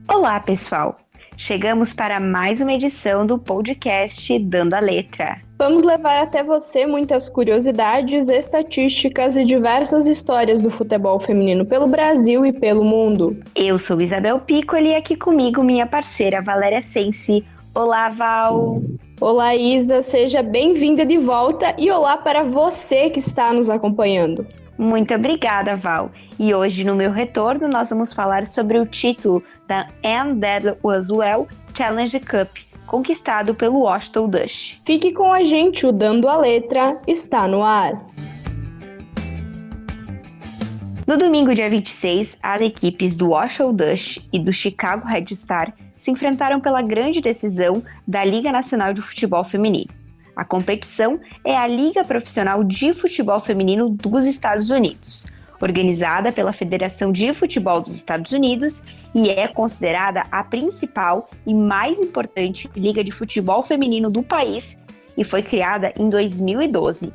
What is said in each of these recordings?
Olá, pessoal! Chegamos para mais uma edição do podcast Dando a Letra. Vamos levar até você muitas curiosidades, estatísticas e diversas histórias do futebol feminino pelo Brasil e pelo mundo. Eu sou Isabel Piccoli e aqui comigo minha parceira Valéria Sensi. Olá, Val! Olá, Isa, seja bem-vinda de volta e olá para você que está nos acompanhando. Muito obrigada, Val! E hoje, no meu retorno, nós vamos falar sobre o título da And That Was Well Challenge Cup, conquistado pelo Washington Dush. Fique com a gente, o Dando a Letra está no ar. No domingo, dia 26, as equipes do Washington Dush e do Chicago Red Star se enfrentaram pela grande decisão da Liga Nacional de Futebol Feminino. A competição é a Liga Profissional de Futebol Feminino dos Estados Unidos, organizada pela Federação de Futebol dos Estados Unidos e é considerada a principal e mais importante liga de futebol feminino do país e foi criada em 2012.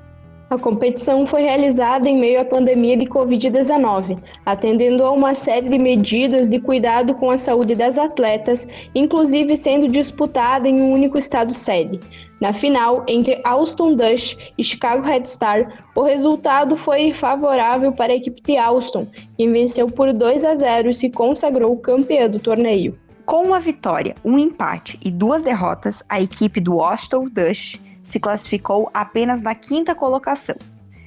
A competição foi realizada em meio à pandemia de Covid-19, atendendo a uma série de medidas de cuidado com a saúde das atletas, inclusive sendo disputada em um único estado sede. Na final, entre Austin Dush e Chicago Red Star, o resultado foi favorável para a equipe de Austin, que venceu por 2-0 e se consagrou campeã do torneio. Com uma vitória, um empate e 2 derrotas, a equipe do Washington Dush se classificou apenas na 5ª colocação.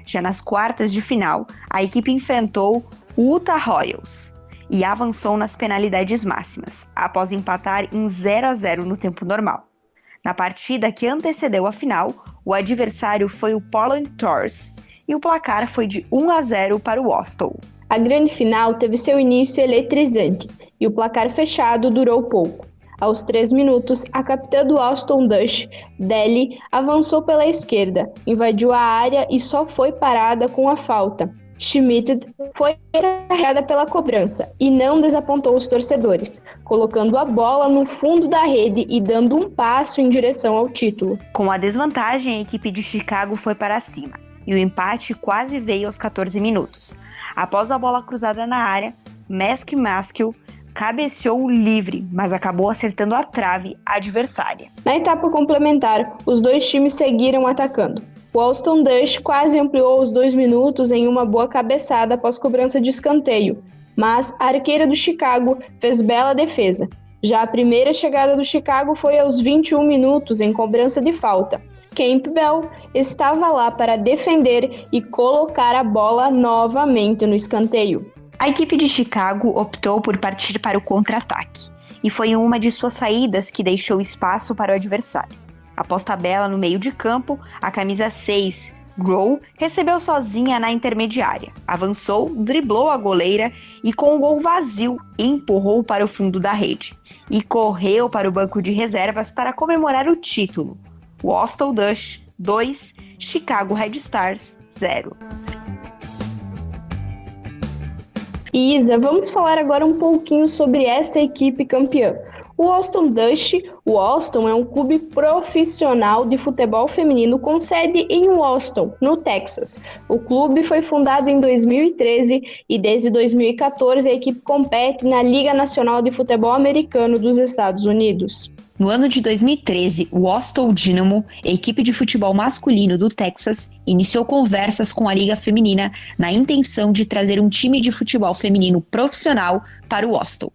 Já nas quartas de final, a equipe enfrentou o Utah Royals e avançou nas penalidades máximas, após empatar em 0-0 no tempo normal. Na partida que antecedeu a final, o adversário foi o Portland Thorns e o placar foi de 1-0 para o Washington. A grande final teve seu início eletrizante e o placar fechado durou pouco. Aos 3 minutos, a capitã do Austin Dush, Deli, avançou pela esquerda, invadiu a área e só foi parada com a falta. Schmidt foi carregada pela cobrança e não desapontou os torcedores, colocando a bola no fundo da rede e dando um passo em direção ao título. Com a desvantagem, a equipe de Chicago foi para cima e o empate quase veio aos 14 minutos. Após a bola cruzada na área, Maskell cabeceou livre, mas acabou acertando a trave adversária. Na etapa complementar, os dois times seguiram atacando. O Austin Dush quase ampliou os 2 minutos em uma boa cabeçada após cobrança de escanteio, mas a arqueira do Chicago fez bela defesa. Já a primeira chegada do Chicago foi aos 21 minutos em cobrança de falta. Campbell estava lá para defender e colocar a bola novamente no escanteio. A equipe de Chicago optou por partir para o contra-ataque, e foi uma de suas saídas que deixou espaço para o adversário. Após tabela no meio de campo, a camisa 6, Grohl, recebeu sozinha na intermediária, avançou, driblou a goleira e com o gol vazio, empurrou para o fundo da rede e correu para o banco de reservas para comemorar o título. Washington Dush 2, Chicago Red Stars 0. Isa, vamos falar agora um pouquinho sobre essa equipe campeã. O Austin Dush, o Austin é um clube profissional de futebol feminino com sede em Austin, no Texas. O clube foi fundado em 2013 e desde 2014 a equipe compete na Liga Nacional de Futebol Americano dos Estados Unidos. No ano de 2013, o Austin Dynamo, equipe de futebol masculino do Texas, iniciou conversas com a Liga Feminina na intenção de trazer um time de futebol feminino profissional para o Austin.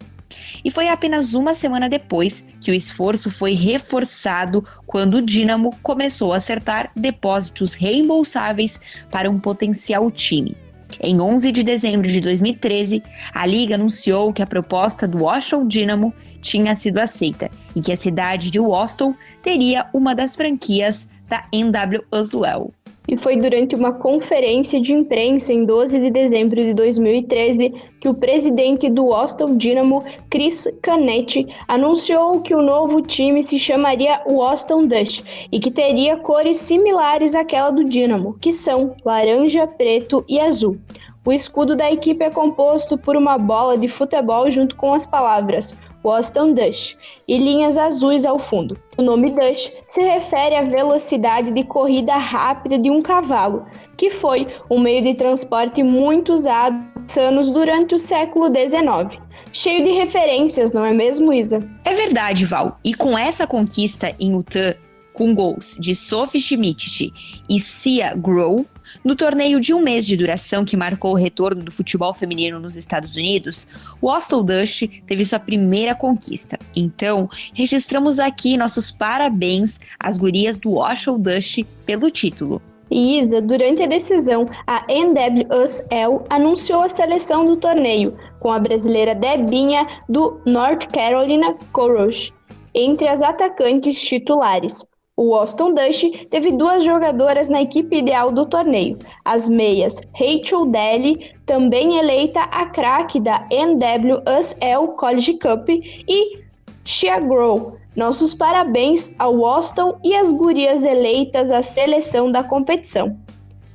E foi apenas uma semana depois que o esforço foi reforçado quando o Dynamo começou a acertar depósitos reembolsáveis para um potencial time. Em 11 de dezembro de 2013, a Liga anunciou que a proposta do Washington Dynamo tinha sido aceita e que a cidade de Austin teria uma das franquias da NWSL. E foi durante uma conferência de imprensa em 12 de dezembro de 2013 que o presidente do Austin Dynamo, Chris Canetti, anunciou que o novo time se chamaria o Austin Dush e que teria cores similares àquela do Dynamo, que são laranja, preto e azul. O escudo da equipe é composto por uma bola de futebol junto com as palavras Austin Dush e linhas azuis ao fundo. O nome Dush se refere à velocidade de corrida rápida de um cavalo, que foi um meio de transporte muito usado anos durante o século XIX. cheio de referências, não é mesmo, Isa? É verdade, Val. E com essa conquista em Utah, com gols de Sophie Schmidt e Sia Grow, no torneio de um mês de duração que marcou o retorno do futebol feminino nos Estados Unidos, o Hostel Dush teve sua primeira conquista. Então, registramos aqui nossos parabéns às gurias do Hostel Dush pelo título. E Isa, durante a decisão, a NWSL anunciou a seleção do torneio, com a brasileira Debinha do North Carolina Courage entre as atacantes titulares. O Hostel Dush teve 2 jogadoras na equipe ideal do torneio, as meias Rachel Daly, também eleita a craque da NWSL College Cup, e Tia Grow. Nossos parabéns ao Hostel e às gurias eleitas à seleção da competição.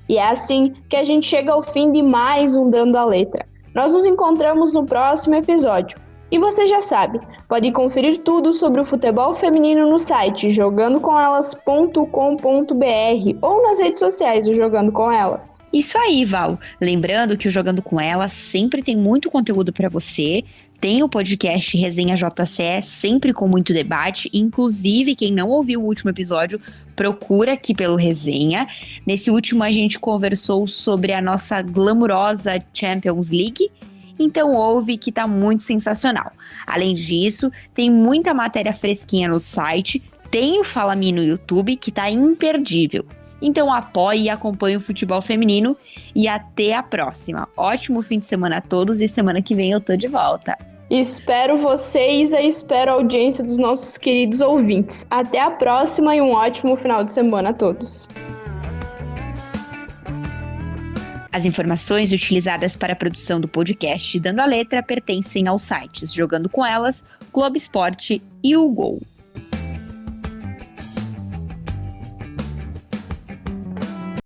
E é assim que a gente chega ao fim de mais um Dando a Letra. Nós nos encontramos no próximo episódio. E você já sabe, pode conferir tudo sobre o futebol feminino no site jogandocomelas.com.br ou nas redes sociais do Jogando Com Elas. Isso aí, Val. Lembrando que o Jogando Com Elas sempre tem muito conteúdo para você. Tem o podcast Resenha JCE, sempre com muito debate. Inclusive, quem não ouviu o último episódio, procura aqui pelo Resenha. Nesse último, a gente conversou sobre a nossa glamurosa Champions League. Então ouve que tá muito sensacional. Além disso, tem muita matéria fresquinha no site, tem o Fala Me no YouTube, que tá imperdível. Então apoie e acompanhe o futebol feminino e até a próxima. Ótimo fim de semana a todos e semana que vem eu tô de volta. Espero vocês e espero a audiência dos nossos queridos ouvintes. Até a próxima e um ótimo final de semana a todos. As informações utilizadas para a produção do podcast Dando a Letra pertencem aos sites Jogando Com Elas, Globo Esporte e o Gol.